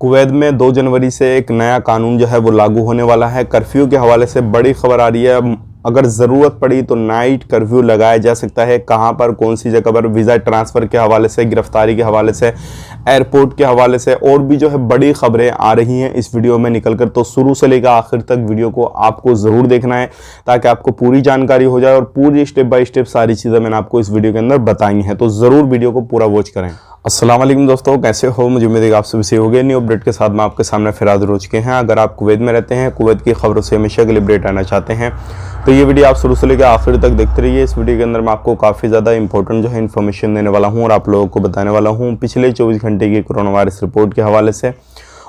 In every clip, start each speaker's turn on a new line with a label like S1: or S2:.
S1: Kuwait में 2 जनवरी से एक नया कानून जो है वो लागू होने वाला है। कर्फ्यू के हवाले से बड़ी खबर आ रही है। अगर ज़रूरत पड़ी तो नाइट कर्फ्यू लगाया जा सकता है। कहां पर, कौन सी जगह पर, वीज़ा ट्रांसफ़र के हवाले से, गिरफ्तारी के हवाले से, एयरपोर्ट के हवाले से और भी जो है बड़ी खबरें आ रही हैं इस वीडियो में निकल कर। तो शुरू से लेकर आखिर तक वीडियो को आपको ज़रूर देखना है ताकि आपको पूरी जानकारी हो जाए और पूरी स्टेप बाय स्टेप सारी चीज़ें मैंने आपको इस वीडियो के अंदर बताई हैं। तो ज़रूर वीडियो को पूरा वॉच करें। अस्सलाम वालेकुम दोस्तों, कैसे हो? मुझे उम्मीद है कि आप सभी सही हो गए। न्यू अपडेट के साथ मैं आपके सामने फिर हाजिर हो चुके हैं। अगर आप कुवैत में रहते हैं, कुवैत की खबरों से हमेशा के लिए अपडेट आना चाहते हैं तो ये वीडियो आप शुरू से लेकर आखिर तक देखते रहिए। इस वीडियो के अंदर मैं आपको काफ़ी ज़्यादा इंपॉर्टेंट जो है इन्फॉर्मेशन देने वाला हूँ और आप लोगों को बताने वाला हूँ पिछले 24 घंटे की कोरोना वायरस रिपोर्ट के हवाले से।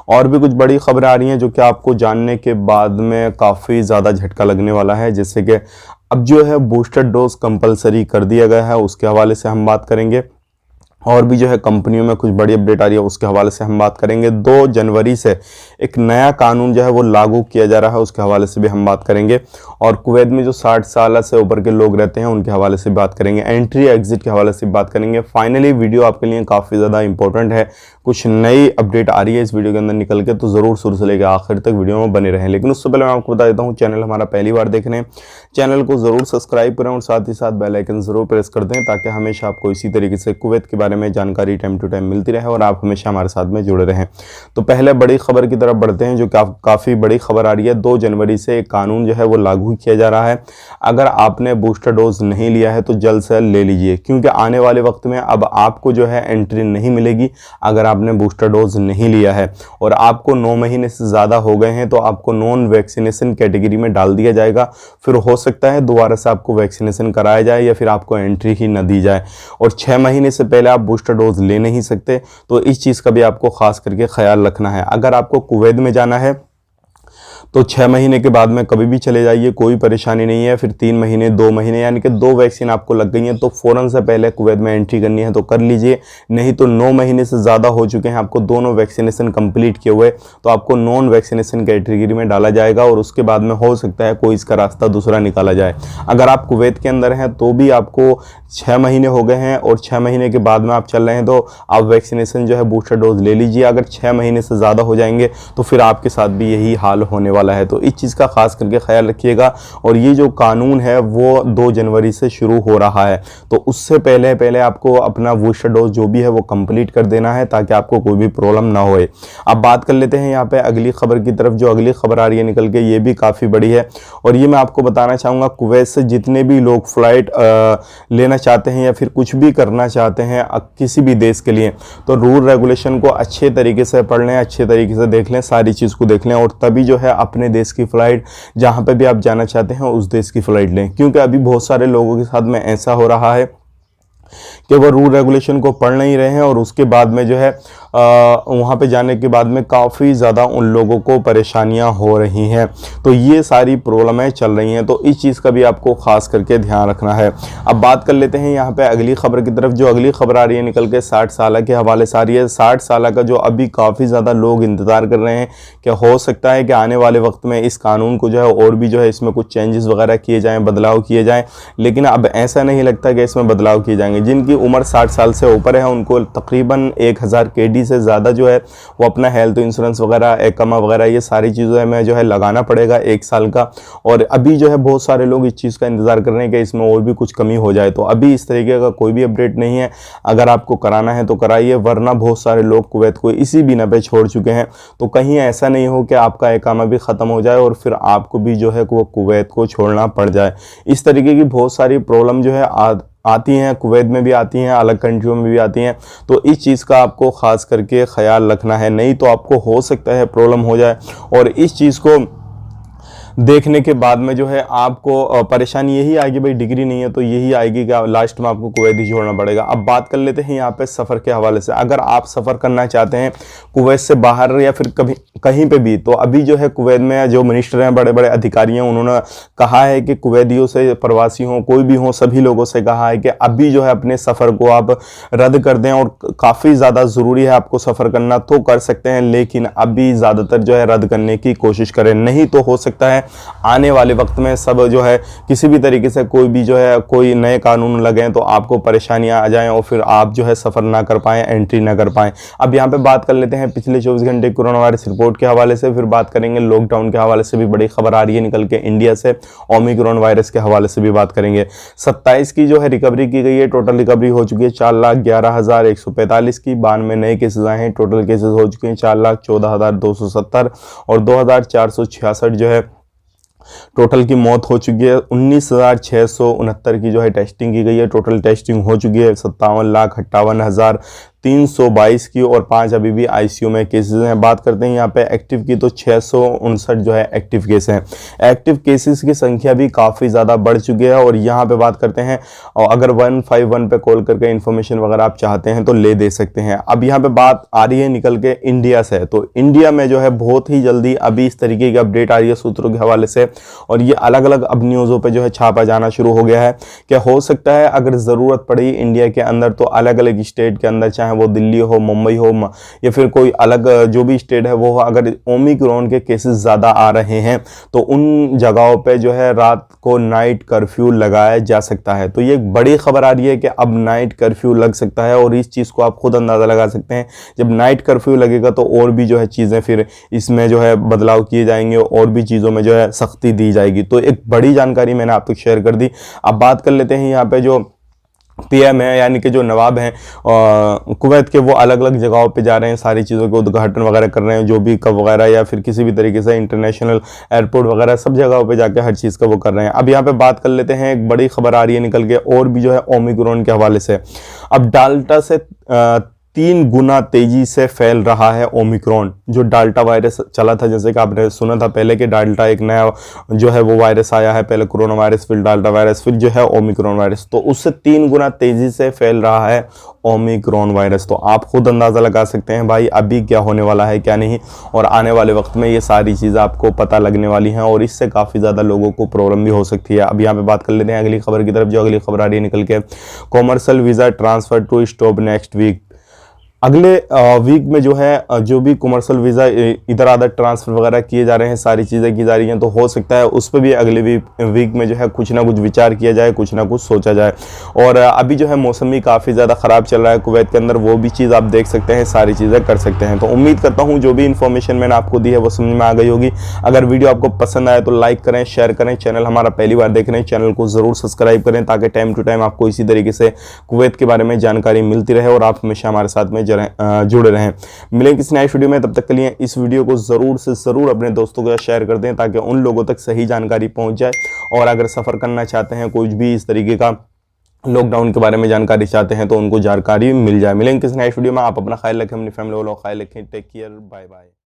S1: और भी कुछ बड़ी खबरें आ रही हैं जो कि आपको जानने के बाद में काफ़ी ज़्यादा झटका लगने वाला है। जैसे कि अब जो है बूस्टर डोज कंपलसरी कर दिया गया है, उसके हवाले से हम बात करेंगे। और भी जो है कंपनियों में कुछ बड़ी अपडेट आ रही है, उसके हवाले से हम बात करेंगे। 2 जनवरी से एक नया कानून जो है वो लागू किया जा रहा है, उसके हवाले से भी हम बात करेंगे। और कुवैत में जो 60 साल से ऊपर के लोग रहते हैं उनके हवाले से बात करेंगे। एंट्री एग्जिट के हवाले से बात करेंगे। फाइनली वीडियो आपके लिए काफ़ी ज़्यादा इंपॉर्टेंट है। कुछ नई अपडेट आ रही है इस वीडियो के अंदर निकल के, तो ज़रूर शुरू से लेकर आखिर तक वीडियो में बने रहें। लेकिन उससे पहले मैं आपको बता देता हूँ, चैनल हमारा पहली बार देख रहे हैं, चैनल को ज़रूर सब्सक्राइब करें और साथ ही साथ बेल आइकन ज़रूर प्रेस कर दें ताकि हमेशा आपको इसी तरीके से कुवैत के बारे में जानकारी टाइम टू टाइम मिलती रहे और आप हमेशा हमारे साथ में जुड़े रहें। तो पहले बड़ी खबर की तरफ बढ़ते हैं जो काफ़ी बड़ी खबर आ रही है। 2 जनवरी से एक कानून जो है वो लागू किया जा रहा है। अगर आपने बूस्टर डोज नहीं लिया है तो जल्द से जल्द ले लीजिए, क्योंकि आने वाले वक्त में अब आपको जो है एंट्री नहीं मिलेगी अगर आपने बूस्टर डोज नहीं लिया है। और आपको 9 महीने से ज़्यादा हो गए हैं तो आपको नॉन वैक्सीनेशन कैटेगरी में डाल दिया जाएगा। फिर हो सकता है दोबारा से आपको वैक्सीनेशन कराया जाए या फिर आपको एंट्री ही न दी जाए। और 6 महीने से पहले आप बूस्टर डोज ले नहीं सकते, तो इस चीज़ का भी आपको खास करके ख्याल रखना है। अगर आपको कुवैत में जाना है तो 6 महीने के बाद में कभी भी चले जाइए, कोई परेशानी नहीं है। फिर 3 महीने, 2 महीने, यानी कि 2 वैक्सीन आपको लग गई हैं तो फ़ौरन से पहले कुवैत में एंट्री करनी है तो कर लीजिए। नहीं तो 9 महीने से ज़्यादा हो चुके हैं, आपको दोनों वैक्सीनेशन कंप्लीट किए हुए, तो आपको नॉन वैक्सीनेशन कैटेगरी में डाला जाएगा और उसके बाद में हो सकता है कोई इसका रास्ता दूसरा निकाला जाए। अगर आप कुवैत के अंदर हैं तो भी आपको 6 महीने हो गए हैं और 6 महीने के बाद में आप चल रहे हैं तो आप वैक्सीनेशन जो है बूस्टर डोज ले लीजिए। अगर 6 महीने से ज़्यादा हो जाएंगे तो फिर आपके साथ भी यही हाल होने वाला है, तो इस चीज़ का खास करके ख्याल रखिएगा। और ये जो कानून है वो 2 जनवरी से शुरू हो रहा है, तो उससे पहले आपको अपना बूस्टर डोज जो भी है वो कंप्लीट कर देना है ताकि आपको कोई भी प्रॉब्लम ना होए। अब बात कर लेते हैं यहाँ पे अगली खबर की तरफ। जो अगली खबर आ रही है निकल के, ये भी काफ़ी बड़ी है और ये मैं आपको बताना चाहूँगा। कुवैत से जितने भी लोग फ़्लाइट लेना चाहते हैं या फिर कुछ भी करना चाहते हैं किसी भी देश के लिए, तो रूल रेगुलेशन को अच्छे तरीके से पढ़ लें, अच्छे तरीके से देख लें, सारी चीज़ को देख लें और तभी जो है अपने देश की फ़्लाइट, जहाँ पे भी आप जाना चाहते हैं उस देश की फ़्लाइट लें। क्योंकि अभी बहुत सारे लोगों के साथ में ऐसा हो रहा है कि वो रूल रेगुलेशन को पढ़ नहीं रहे हैं और उसके बाद में जो है वहाँ पे जाने के बाद में काफ़ी ज़्यादा उन लोगों को परेशानियाँ हो रही हैं। तो ये सारी प्रॉब्लमें चल रही हैं, तो इस चीज़ का भी आपको ख़ास करके ध्यान रखना है। अब बात कर लेते हैं यहाँ पे अगली खबर की तरफ। जो अगली खबर आ रही है निकल के 60 साल के हवाले से आ रही है। 60 साल का जो अभी काफ़ी ज़्यादा लोग इंतज़ार कर रहे हैं कि हो सकता है कि आने वाले वक्त में इस कानून को जो है और भी जो है इसमें कुछ चेंजेस वगैरह किए जाएँ, बदलाव किए जाएँ, लेकिन अब ऐसा नहीं लगता कि इसमें बदलाव किए जाएंगे। जिनकी उम्र 60 साल से ऊपर है उनको तकरीबन 1000 KD से ज़्यादा जो है वो अपना हेल्थ इंश्योरेंस वगैरह, एकमा वगैरह, ये सारी चीज़ों में जो है लगाना पड़ेगा 1 साल का। और अभी जो है बहुत सारे लोग इस चीज़ का इंतज़ार कर रहे हैं कि इसमें और भी कुछ कमी हो जाए, तो अभी इस तरीके का कोई भी अपडेट नहीं है। अगर आपको कराना है तो कराइए, वरना बहुत सारे लोग कुवैत को इसी बिना पे छोड़ चुके हैं। तो कहीं ऐसा नहीं हो कि आपका एकामा भी ख़त्म हो जाए और फिर आपको भी जो है वो कुवैत को छोड़ना पड़ जाए। इस तरीके की बहुत सारी प्रॉब्लम जो है आती हैं, कुवैत में भी आती हैं, अलग कंट्रियों में भी आती हैं। तो इस चीज़ का आपको ख़ास करके ख्याल रखना है, नहीं तो आपको हो सकता है प्रॉब्लम हो जाए। और इस चीज़ को देखने के बाद में जो है आपको परेशानी यही आएगी, भाई डिग्री नहीं है तो यही आएगी कि लास्ट में आपको कुवैत ही छोड़ना पड़ेगा। अब बात कर लेते हैं यहाँ पे सफ़र के हवाले से। अगर आप सफ़र करना चाहते हैं कुवैत से बाहर या फिर कहीं पे भी, तो अभी जो है कुवैत में जो मिनिस्टर हैं, बड़े बड़े अधिकारी हैं, उन्होंने कहा है कि कुवैतियों से, प्रवासी हों, कोई भी हो, सभी लोगों से कहा है कि अभी जो है अपने सफ़र को आप रद्द कर दें। और काफ़ी ज़्यादा ज़रूरी है आपको सफ़र करना तो कर सकते हैं, लेकिन अभी ज़्यादातर जो है रद्द करने की कोशिश करें, नहीं तो हो सकता है आने वाले वक्त में सब जो है किसी भी तरीके से कोई भी जो है कोई नए कानून लगे तो आपको परेशानियां आ जाएं और फिर आप जो है सफ़र ना कर पाएँ, एंट्री ना कर पाएँ। अब यहाँ पे बात कर लेते हैं पिछले 24 घंटे कोरोना वायरस रिपोर्ट के हवाले से, फिर बात करेंगे लॉकडाउन के हवाले से भी बड़ी खबर आ रही है निकल के इंडिया से, ओमिक्रॉन वायरस के हवाले से भी बात करेंगे। 27 की जो है रिकवरी की गई है, टोटल रिकवरी हो चुकी है 4,11,145 की। 92 नए केसेस आए हैं, टोटल केसेस हो चुके हैं 4,14,270 और 2,466 जो है टोटल की मौत हो चुकी है। 19,669 की जो है टेस्टिंग की गई है, टोटल टेस्टिंग हो चुकी है 57,58,322 की और 5 अभी भी आईसीयू में केसेस हैं। बात करते हैं यहाँ पे एक्टिव की तो 659 जो है एक्टिव केस हैं। एक्टिव केसेस की संख्या भी काफ़ी ज़्यादा बढ़ चुकी है और यहाँ पे बात करते हैं और अगर 151 पे कॉल करके इन्फॉर्मेशन वगैरह आप चाहते हैं तो ले दे सकते हैं। अब यहाँ पे बात आ रही है निकल के इंडिया से, तो इंडिया में जो है बहुत ही जल्दी अभी इस तरीके की अपडेट आ रही है सूत्रों के हवाले से और ये अलग अलग अब न्यूज़ों पे जो है छापा जाना शुरू हो गया है। क्या हो सकता है अगर ज़रूरत पड़ी इंडिया के अंदर तो अलग अलग स्टेट के अंदर, चाहे वो दिल्ली हो, मुंबई हो या फिर कोई अलग जो भी स्टेट है वो, अगर ओमिक्रॉन के केसेस ज़्यादा आ रहे हैं तो उन जगहों पे जो है रात को नाइट कर्फ्यू लगाया जा सकता है। तो ये एक बड़ी खबर आ रही है कि अब नाइट कर्फ्यू लग सकता है और इस चीज़ को आप खुद अंदाज़ा लगा सकते हैं। जब नाइट कर्फ्यू लगेगा तो और भी जो है चीज़ें फिर इसमें जो है बदलाव किए जाएंगे और भी चीज़ों में जो है सख्ती दी जाएगी। तो एक बड़ी जानकारी मैंने आप तक शेयर कर दी। अब बात कर लेते हैं यहाँ पे जो पीएम है यानी कि जो नवाब हैं कुवैत के, वो अलग अलग जगहों पे जा रहे हैं, सारी चीज़ों के उद्घाटन वगैरह कर रहे हैं, जो भी कप वगैरह या फिर किसी भी तरीके से इंटरनेशनल एयरपोर्ट वगैरह सब जगहों पे जाके हर चीज़ का वो कर रहे हैं। अब यहाँ पे बात कर लेते हैं, एक बड़ी खबर आ रही है निकल के और भी जो है ओमिक्रॉन के हवाले से। अब डाल्टा से 3 गुना तेजी से फैल रहा है ओमिक्रॉन। जो डाल्टा वायरस चला था, जैसे कि आपने सुना था पहले कि डाल्टा एक नया जो है वो वायरस आया है, पहले कोरोना वायरस, फिर डाल्टा वायरस, फिर जो है ओमिक्रॉन वायरस, तो उससे 3 गुना तेजी से फैल रहा है ओमिक्रॉन वायरस। तो आप खुद अंदाज़ा लगा सकते हैं भाई अभी क्या होने वाला है क्या नहीं, और आने वाले वक्त में ये सारी चीज़ें आपको पता लगने वाली हैं और इससे काफ़ी ज़्यादा लोगों को प्रॉब्लम भी हो सकती है। अब यहाँ पे बात कर लेते हैं अगली खबर की तरफ। जो अगली खबर आ रही है निकल के, commercial visa transfer to stop next week. अगले वीक में जो है जो भी कमर्शियल वीज़ा इधर आधर ट्रांसफ़र वगैरह किए जा रहे हैं, सारी चीज़ें की जा रही हैं, तो हो सकता है उस पर भी अगले वीक में जो है कुछ ना कुछ विचार किया जाए, कुछ ना कुछ सोचा जाए। और अभी जो है मौसम भी काफ़ी ज़्यादा ख़राब चल रहा है कुवैत के अंदर, वो भी चीज़ आप देख सकते हैं, सारी चीज़ें कर सकते हैं। तो उम्मीद करता हूँ जो भी इन्फॉर्मेशन मैंने आपको दी है वो समझ में आ गई होगी। अगर वीडियो आपको पसंद आए तो लाइक करें, शेयर करें। चैनल हमारा पहली बार देख रहे हैं, चैनल को ज़रूर सब्सक्राइब करें ताकि टाइम टू टाइम आपको इसी तरीके से कुवैत के बारे में जानकारी मिलती रहे और आप हमेशा हमारे साथ में जुड़े रहें। मिलेंगे किसी नए वीडियो में, तब तक के लिए इस वीडियो को ज़रूर से ज़रूर अपने दोस्तों के साथ शेयर कर दें ताकि उन लोगों तक सही जानकारी पहुंच जाए। और अगर सफ़र करना चाहते हैं, कुछ भी इस तरीके का लॉकडाउन के बारे में जानकारी चाहते हैं तो उनको जानकारी मिल जाए। मिलेंगे किसी नए वीडियो में। आप अपना ख्याल रखें, अपनी फैमिली वालों का ख्याल रखें। Take care, bye bye.